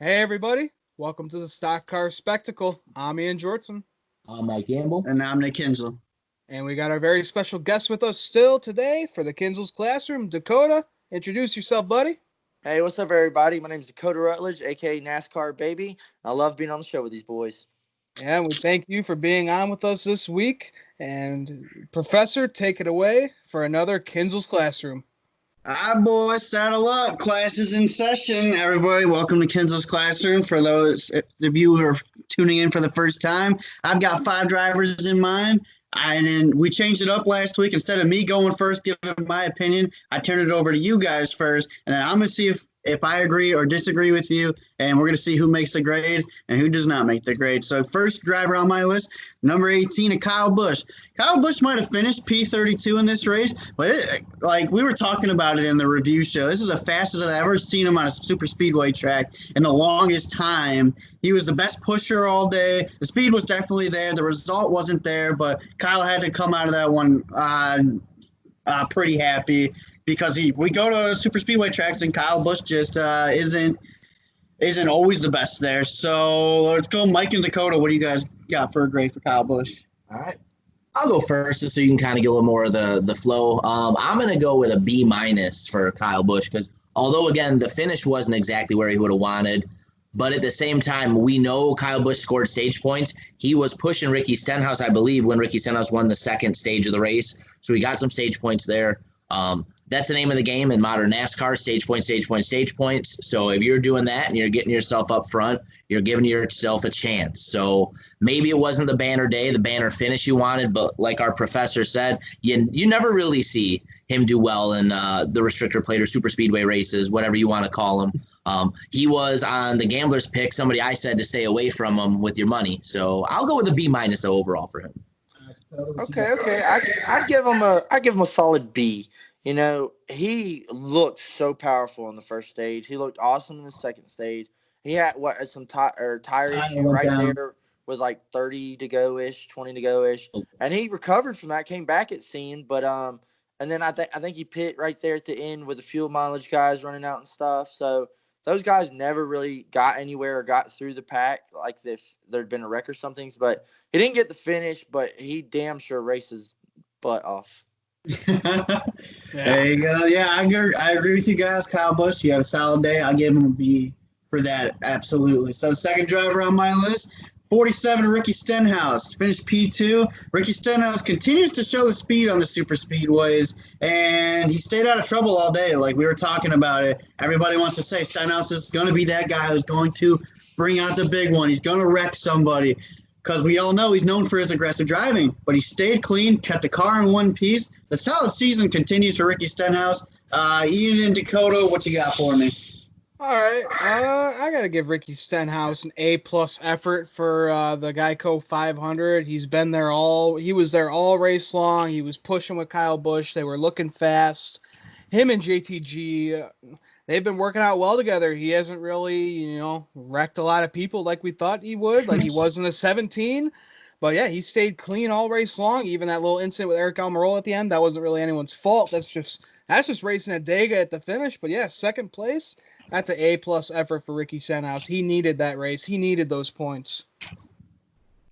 Hey everybody, welcome to the Stock Car Spectacle. I'm Ian Jortson. I'm Mike Gamble. And I'm Nick Kinzel. And we got our very special guest with us still today for the Kinzels classroom. Dakota, introduce yourself, buddy. Hey, what's up, everybody? My name is Dakota Rutledge, a.k.a. NASCAR Baby. I love being on the show with these boys. And we thank you for being on with us this week. And Professor, take it away for another Kinzels classroom. All right, boys, saddle up. Class is in session. Everybody, welcome to Kinzel's Classroom. For those of you who are tuning in for the first time, I've got 5 drivers in mind. And then we changed it up last week. Instead of me going first, giving my opinion, I turned it over to you guys first. And then I'm going to see if I agree or disagree with you. And we're going to see who makes the grade and who does not make the grade. So first driver on my list, number 18, Kyle Busch. Kyle Busch might have finished P32 in this race, but like we were talking about it in the review show, this is the fastest I've ever seen him on a super speedway track in the longest time. He was the best pusher all day. The speed was definitely there. The result wasn't there, but Kyle had to come out of that one pretty happy because we go to super speedway tracks and Kyle Busch just isn't always the best there. So let's go, Mike and Dakota. What do you guys got for a grade for Kyle Busch? All right. I'll go first just so you can kind of get a little more of the flow. I'm going to go with a B- for Kyle Busch because although, again, the finish wasn't exactly where he would have wanted, but at the same time, we know Kyle Busch scored stage points. He was pushing Ricky Stenhouse, I believe, when Ricky Stenhouse won the second stage of the race. So he got some stage points there. That's the name of the game in modern NASCAR, stage points, stage points, stage points. So if you're doing that and you're getting yourself up front, you're giving yourself a chance. So maybe it wasn't the banner day, the banner finish you wanted, but like our professor said, you never really see him do well in the restrictor plate or super speedway races, whatever you want to call them. He was on the gambler's pick, somebody I said to stay away from him with your money. So I'll go with a B- though overall for him. Okay. I'd give him a solid B. You know, he looked so powerful in the first stage. He looked awesome in the second stage. He had some tire issue right there with like 30 to go ish, 20 to go ish, and he recovered from that. Came back it seemed, but and then I think he pit right there at the end with the fuel mileage guys running out and stuff. So those guys never really got anywhere or got through the pack like if there'd been a wreck or something. But he didn't get the finish, but he damn sure races butt off. There you go. Yeah, I agree with you guys. Kyle Busch, he had a solid day. I'll give him a B for that. Absolutely. So the second driver on my list, 47, Ricky Stenhouse. Finished P2. Ricky Stenhouse continues to show the speed on the super speedways, and he stayed out of trouble all day. Like we were talking about it. Everybody wants to say Stenhouse is going to be that guy who's going to bring out the big one. He's going to wreck somebody. Because we all know he's known for his aggressive driving, but he stayed clean, kept the car in one piece. The solid season continues for Ricky Stenhouse. Ian and Dakota, what you got for me? All right, I got to give Ricky Stenhouse an A+ effort for the GEICO 500. He was there all race long. He was pushing with Kyle Busch. They were looking fast. Him and JTG, they've been working out well together. He hasn't really, wrecked a lot of people like we thought he would, like he was in the 17. But yeah, he stayed clean all race long. Even that little incident with Eric Almirola at the end, that wasn't really anyone's fault. That's just racing at Dega at the finish. But yeah, second place, that's an A+ effort for Ricky Stenhouse. He needed that race. He needed those points.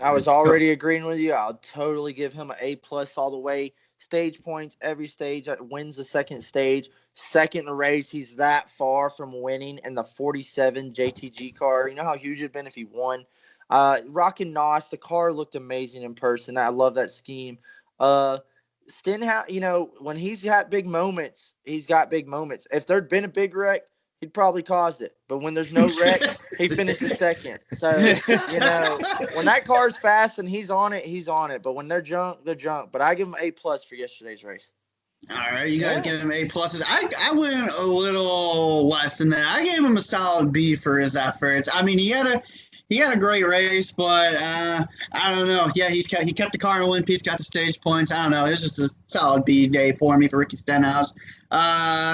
I was already agreeing with you. I'll totally give him an A+ all the way. Stage points every stage. Wins the second stage. Second in the race. He's that far from winning in the 47 JTG car. You know how huge it'd been if he won. Rockin' Nos, the car looked amazing in person. I love that scheme. Stenhouse, when he's got big moments, he's got big moments. If there'd been a big wreck, he'd probably caused it. But when there's no wreck, he finishes second. So, when that car's fast and he's on it, he's on it. But when they're junk, they're junk. But I give him A+ for yesterday's race. All right, you guys give him A+. I went a little less than that. I gave him a solid B for his efforts. I mean, he had a great race, but I don't know. Yeah, he kept the car in one piece, got the stage points. I don't know. It was just a solid B day for me for Ricky Stenhouse.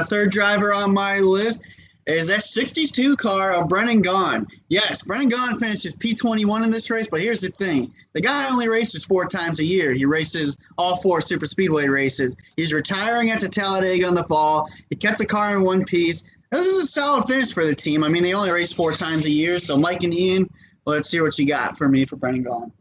Third driver on my list is that 62 car of Brennan Gaughan. Yes, Brennan Gaughan finishes P21 in this race, but here's the thing. The guy only races 4 times a year. He races all 4 super speedway races. He's retiring at the Talladega in the fall. He kept the car in one piece. This is a solid finish for the team. I mean, they only race 4 times a year. So, Mike and Ian, let's see what you got for me for Brennan Gaughan.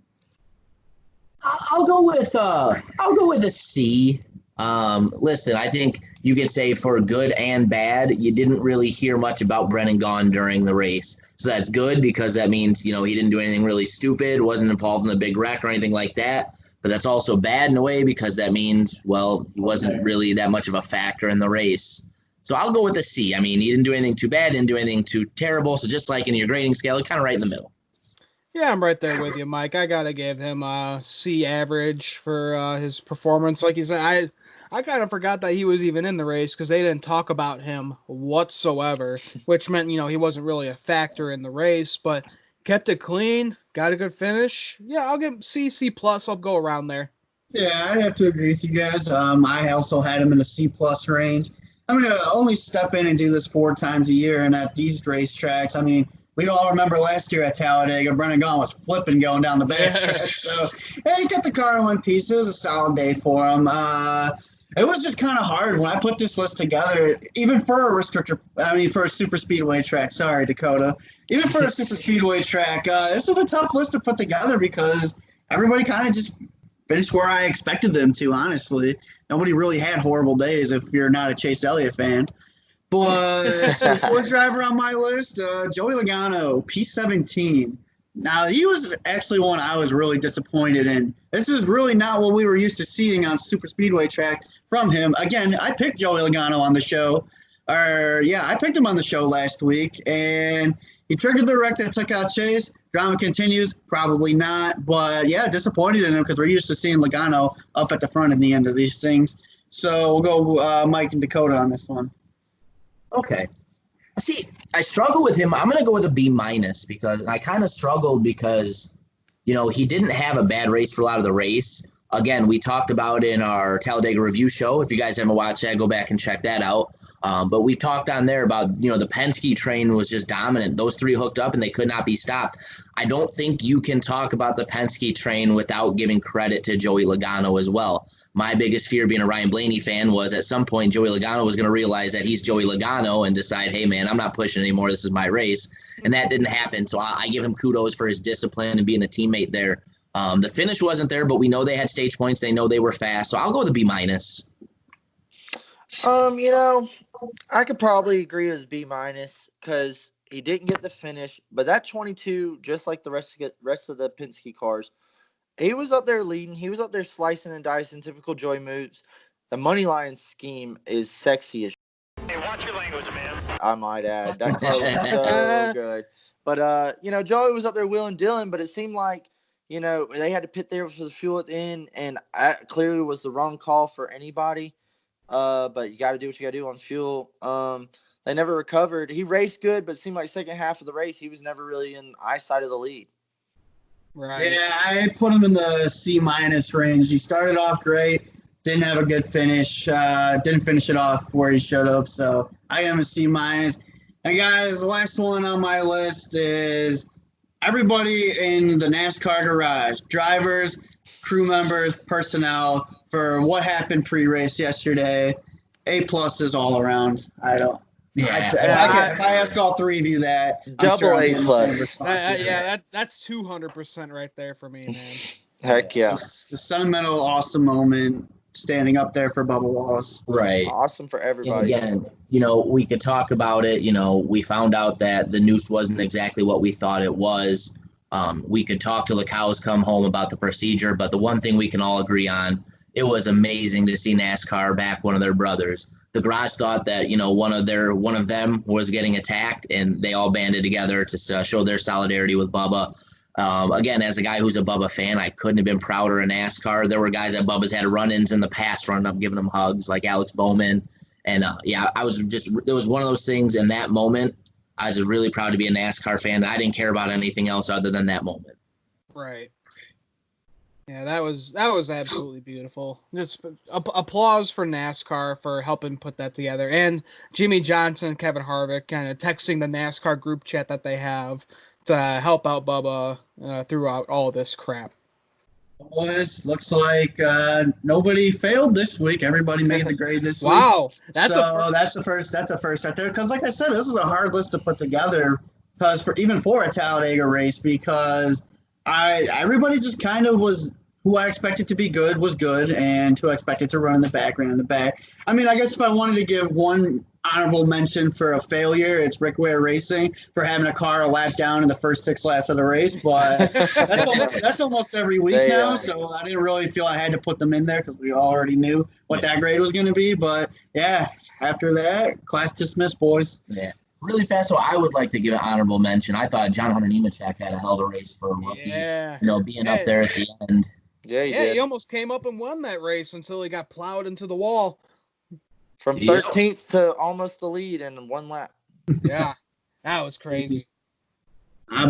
I'll go with a C. Listen, I think you could say for good and bad, you didn't really hear much about Brennan Gaughan during the race. So that's good because that means, he didn't do anything really stupid, wasn't involved in a big wreck or anything like that. But that's also bad in a way because that means, well, he wasn't really that much of a factor in the race. So I'll go with a C. I mean, he didn't do anything too bad, didn't do anything too terrible. So just like in your grading scale, kind of right in the middle. Yeah, I'm right there with you, Mike. I gotta give him a C average for his performance. Like you said, I kind of forgot that he was even in the race because they didn't talk about him whatsoever, which meant he wasn't really a factor in the race. But kept it clean, got a good finish. Yeah, I'll give him C plus. I'll go around there. Yeah, I'd have to agree with you guys. I also had him in the C plus range. I'm going to only step in and do this 4 times a year, and at these racetracks, I mean, we all remember last year at Talladega, Brennan Gaughan was flipping going down the backstretch. So, hey, he got the car in one piece. It was a solid day for him. It was just kind of hard when I put this list together, even for for a super speedway track. Sorry, Dakota. Even for a super speedway track, this was a tough list to put together because everybody kind of just finished where I expected them to, honestly. Nobody really had horrible days if you're not a Chase Elliott fan. But so fourth driver on my list, Joey Logano, P17. Now, he was actually one I was really disappointed in. This is really not what we were used to seeing on super speedway track from him. Again, I picked Joey Logano on the show. I picked him on the show last week, and he triggered the wreck that took out Chase. Drama continues, probably not, but yeah, disappointed in him because we're used to seeing Logano up at the front in the end of these things. So we'll go Mike and Dakota on this one. Okay. See, I struggle with him. I'm going to go with a B minus because I kind of struggled because, he didn't have a bad race for a lot of the race. Again, we talked about in our Talladega review show. If you guys haven't watched that, go back and check that out. But we've talked on there about, the Penske train was just dominant. Those 3 hooked up and they could not be stopped. I don't think you can talk about the Penske train without giving credit to Joey Logano as well. My biggest fear being a Ryan Blaney fan was at some point Joey Logano was going to realize that he's Joey Logano and decide, hey, man, I'm not pushing anymore. This is my race. And that didn't happen. So I give him kudos for his discipline and being a teammate there. The finish wasn't there, but we know they had stage points. They know they were fast. So I'll go with a B minus. I could probably agree with B minus because he didn't get the finish. But that 22, just like the rest of the Penske cars, he was up there leading. He was up there slicing and dicing, typical Joey moves. The money line scheme is sexy as Hey, watch your language, man. I might add. That car was so good. But, Joey was up there wheeling Dylan, but it seemed like, they had to pit there for the fuel at the end, and that clearly was the wrong call for anybody. But you got to do what you got to do on fuel. They never recovered. He raced good, but it seemed like second half of the race, he was never really in eyesight of the lead. Right. Yeah, I put him in the C minus range. He started off great, didn't have a good finish, didn't finish it off where he should have. So I am a C minus. And guys, the last one on my list is everybody in the NASCAR garage, drivers, crew members, personnel, for what happened pre-race yesterday. A pluses all around. If I ask all 3 of you that, Double A plus. That's 200% right there for me, man. Heck yeah. It's a sentimental, awesome moment standing up there for Bubba Wallace. Right. Awesome for everybody. And again, we could talk about it. We found out that the noose wasn't exactly what we thought it was. We could talk till the cows come home about the procedure, but the one thing we can all agree on, it was amazing to see NASCAR back one of their brothers. The garage thought that, one of them was getting attacked, and they all banded together to show their solidarity with Bubba. Again, as a guy who's a Bubba fan, I couldn't have been prouder of NASCAR. There were guys that Bubba's had run-ins in the past, running up, giving them hugs, like Alex Bowman. And it was one of those things in that moment. I was just really proud to be a NASCAR fan. I didn't care about anything else other than that moment. Right. Yeah, that was absolutely beautiful. Just applause for NASCAR for helping put that together, and Jimmy Johnson, Kevin Harvick, kind of texting the NASCAR group chat that they have to help out Bubba throughout all this crap. Boys, looks like nobody failed this week. Everybody made the grade this week. Wow, that's So that's the first. That's a first right there. Because, like I said, this is a hard list to put together. Because for a Talladega race, because everybody just kind of was who I expected to be good was good, and who I expected to run in the back ran in the back. I mean, I guess if I wanted to give one honorable mention for a failure, it's Rick Ware Racing for having a car a lap down in the first 6 laps of the race. But that's almost every week now, so I didn't really feel I had to put them in there because we already knew what that grade was going to be. But yeah, after that, class dismissed, boys. Yeah. Really fast, so I would like to give an honorable mention. I thought John Hunter Nemechek had a hell of a race for a rookie. Yeah. Being up there at the end. Yeah, he did. He almost came up and won that race until he got plowed into the wall. From 13th to almost the lead in 1 lap. Yeah, that was crazy.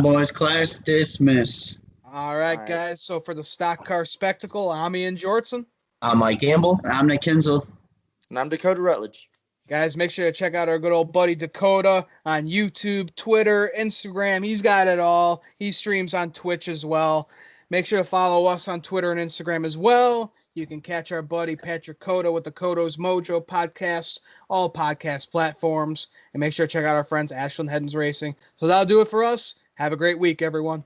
Boys, class dismiss. All right, guys. So for the Stock Car Spectacle, I'm Ian Jortson. I'm Mike Gamble. I'm Nick Kinzel. And I'm Dakota Rutledge. Guys, make sure to check out our good old buddy Dakota on YouTube, Twitter, Instagram. He's got it all. He streams on Twitch as well. Make sure to follow us on Twitter and Instagram as well. You can catch our buddy Patrick Cotto with the Cotto's Mojo podcast, all podcast platforms. And make sure to check out our friends Ashland Heddens Racing. So that'll do it for us. Have a great week, everyone.